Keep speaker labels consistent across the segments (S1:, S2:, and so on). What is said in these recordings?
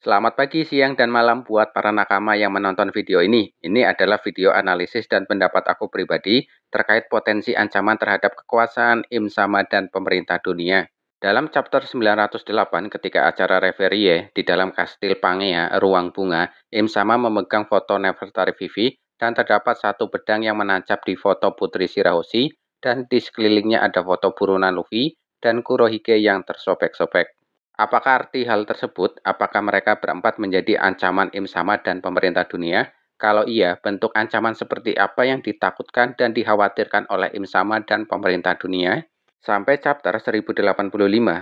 S1: Selamat pagi, siang, dan malam buat para nakama yang menonton video ini. Ini adalah video analisis dan pendapat aku pribadi terkait potensi ancaman terhadap kekuasaan Im Sama dan pemerintah dunia. Dalam chapter 908 ketika acara Reverie di dalam Kastil Pangea, Ruang Bunga, Im Sama memegang foto Nefertari Vivi dan terdapat satu pedang yang menancap di foto Putri Shirahoshi dan di sekelilingnya ada foto buronan Luffy dan Kurohige yang tersobek-sobek. Apakah arti hal tersebut? Apakah mereka berempat menjadi ancaman Im Sama dan pemerintah dunia? Kalau iya, bentuk ancaman seperti apa yang ditakutkan dan dikhawatirkan oleh Im Sama dan pemerintah dunia? Sampai chapter 1085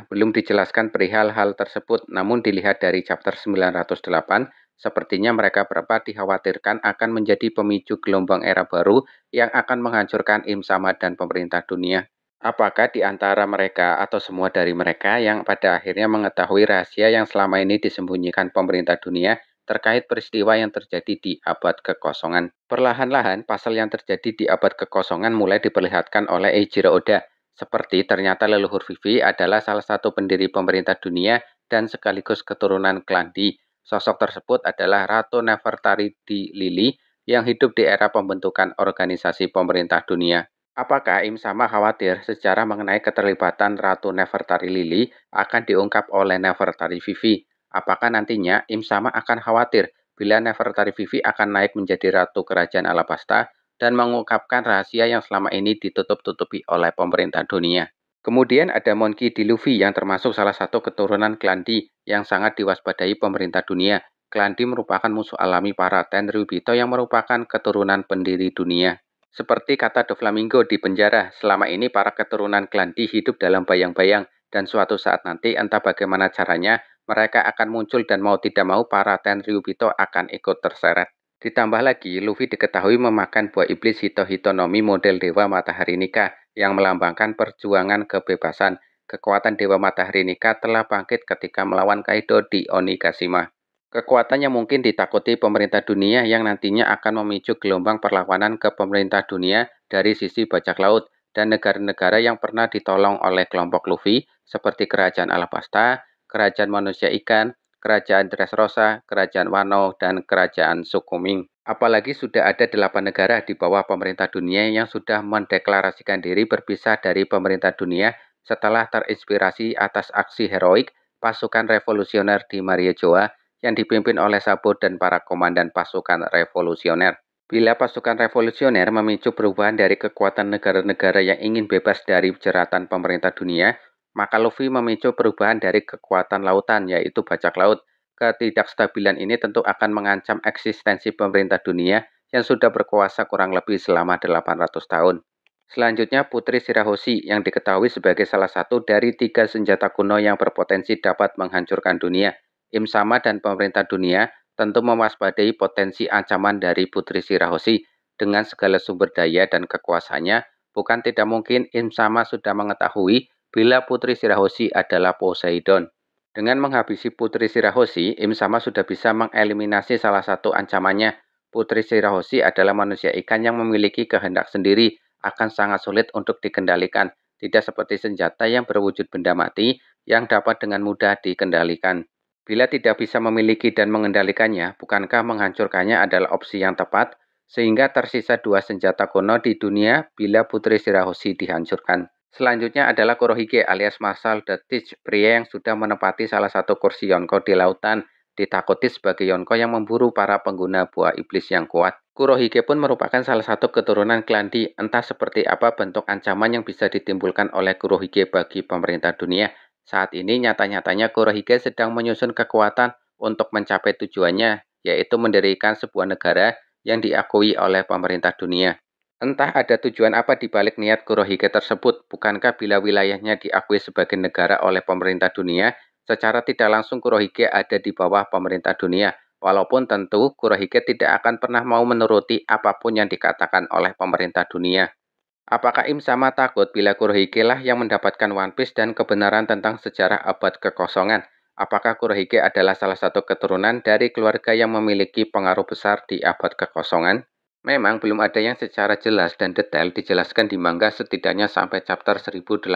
S1: belum dijelaskan perihal hal tersebut, namun dilihat dari chapter 908, sepertinya mereka berempat dikhawatirkan akan menjadi pemicu gelombang era baru yang akan menghancurkan Im Sama dan pemerintah dunia. Apakah di antara mereka atau semua dari mereka yang pada akhirnya mengetahui rahasia yang selama ini disembunyikan pemerintah dunia terkait peristiwa yang terjadi di abad kekosongan? Perlahan-lahan, pasal yang terjadi di abad kekosongan mulai diperlihatkan oleh Eiichiro Oda. Seperti ternyata leluhur Vivi adalah salah satu pendiri pemerintah dunia dan sekaligus keturunan klan Di. Sosok tersebut adalah Ratu Nefertari Di Lili yang hidup di era pembentukan organisasi pemerintah dunia. Apakah Im Sama khawatir sejarah mengenai keterlibatan Ratu Nefertari Lili akan diungkap oleh Nefertari Vivi? Apakah nantinya Im Sama akan khawatir bila Nefertari Vivi akan naik menjadi Ratu Kerajaan Alabasta dan mengungkapkan rahasia yang selama ini ditutup-tutupi oleh pemerintah dunia? Kemudian ada Monkey D. Luffy yang termasuk salah satu keturunan klan Di yang sangat diwaspadai pemerintah dunia. Klan Di merupakan musuh alami para Tenryubito yang merupakan keturunan pendiri dunia. Seperti kata Doflamingo di penjara, selama ini para keturunan klan Di hidup dalam bayang-bayang dan suatu saat nanti entah bagaimana caranya mereka akan muncul dan mau tidak mau para Tenryubito akan ikut terseret. Ditambah lagi, Luffy diketahui memakan buah iblis Hito-Hitonomi model Dewa Matahari Nika yang melambangkan perjuangan kebebasan. Kekuatan Dewa Matahari Nika telah bangkit ketika melawan Kaido di Onigashima. Kekuatan yang mungkin ditakuti pemerintah dunia yang nantinya akan memicu gelombang perlawanan ke pemerintah dunia dari sisi bajak laut dan negara-negara yang pernah ditolong oleh kelompok Luffy seperti Kerajaan Alabasta, Kerajaan Manusia Ikan, Kerajaan Dressrosa, Kerajaan Wano, dan Kerajaan Sukuming. Apalagi sudah ada 8 negara di bawah pemerintah dunia yang sudah mendeklarasikan diri berpisah dari pemerintah dunia setelah terinspirasi atas aksi heroik pasukan revolusioner di Mariejoa yang dipimpin oleh Sabo dan para komandan pasukan revolusioner. Bila pasukan revolusioner memicu perubahan dari kekuatan negara-negara yang ingin bebas dari jeratan pemerintah dunia, maka Luffy memicu perubahan dari kekuatan lautan, yaitu bajak laut. Ketidakstabilan ini tentu akan mengancam eksistensi pemerintah dunia yang sudah berkuasa kurang lebih selama 800 tahun. Selanjutnya Putri Shirahoshi yang diketahui sebagai salah satu dari 3 senjata kuno yang berpotensi dapat menghancurkan dunia. Im Sama dan pemerintah dunia tentu mewaspadai potensi ancaman dari Putri Shirahoshi. Dengan segala sumber daya dan kekuasaannya, bukan tidak mungkin Im Sama sudah mengetahui bila Putri Shirahoshi adalah Poseidon. Dengan menghabisi Putri Shirahoshi, Im Sama sudah bisa mengeliminasi salah satu ancamannya. Putri Shirahoshi adalah manusia ikan yang memiliki kehendak sendiri, akan sangat sulit untuk dikendalikan, tidak seperti senjata yang berwujud benda mati yang dapat dengan mudah dikendalikan. Bila tidak bisa memiliki dan mengendalikannya, bukankah menghancurkannya adalah opsi yang tepat? Sehingga tersisa 2 senjata kuno di dunia bila Putri Shirahoshi dihancurkan. Selanjutnya adalah Kurohige alias Marshal the Teach, pria yang sudah menempati salah satu kursi Yonko di lautan, ditakuti sebagai Yonko yang memburu para pengguna buah iblis yang kuat. Kurohige pun merupakan salah satu keturunan klan Di. Entah seperti apa bentuk ancaman yang bisa ditimbulkan oleh Kurohige bagi pemerintah dunia. Saat ini nyata-nyatanya Kurohige sedang menyusun kekuatan untuk mencapai tujuannya, yaitu mendirikan sebuah negara yang diakui oleh pemerintah dunia. Entah ada tujuan apa di balik niat Kurohige tersebut, bukankah bila wilayahnya diakui sebagai negara oleh pemerintah dunia, secara tidak langsung Kurohige ada di bawah pemerintah dunia, walaupun tentu Kurohige tidak akan pernah mau menuruti apapun yang dikatakan oleh pemerintah dunia. Apakah Im Sama takut bila Kurohige lah yang mendapatkan One Piece dan kebenaran tentang sejarah abad kekosongan? Apakah Kurohige adalah salah satu keturunan dari keluarga yang memiliki pengaruh besar di abad kekosongan? Memang belum ada yang secara jelas dan detail dijelaskan di manga setidaknya sampai chapter 1085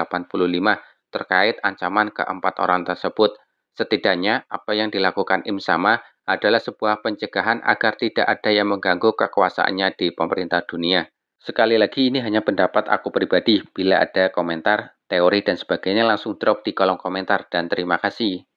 S1: terkait ancaman keempat orang tersebut. Setidaknya, apa yang dilakukan Im Sama adalah sebuah pencegahan agar tidak ada yang mengganggu kekuasaannya di pemerintah dunia. Sekali lagi, ini hanya pendapat aku pribadi. Bila ada komentar, teori, dan sebagainya langsung drop di kolom komentar. Dan terima kasih.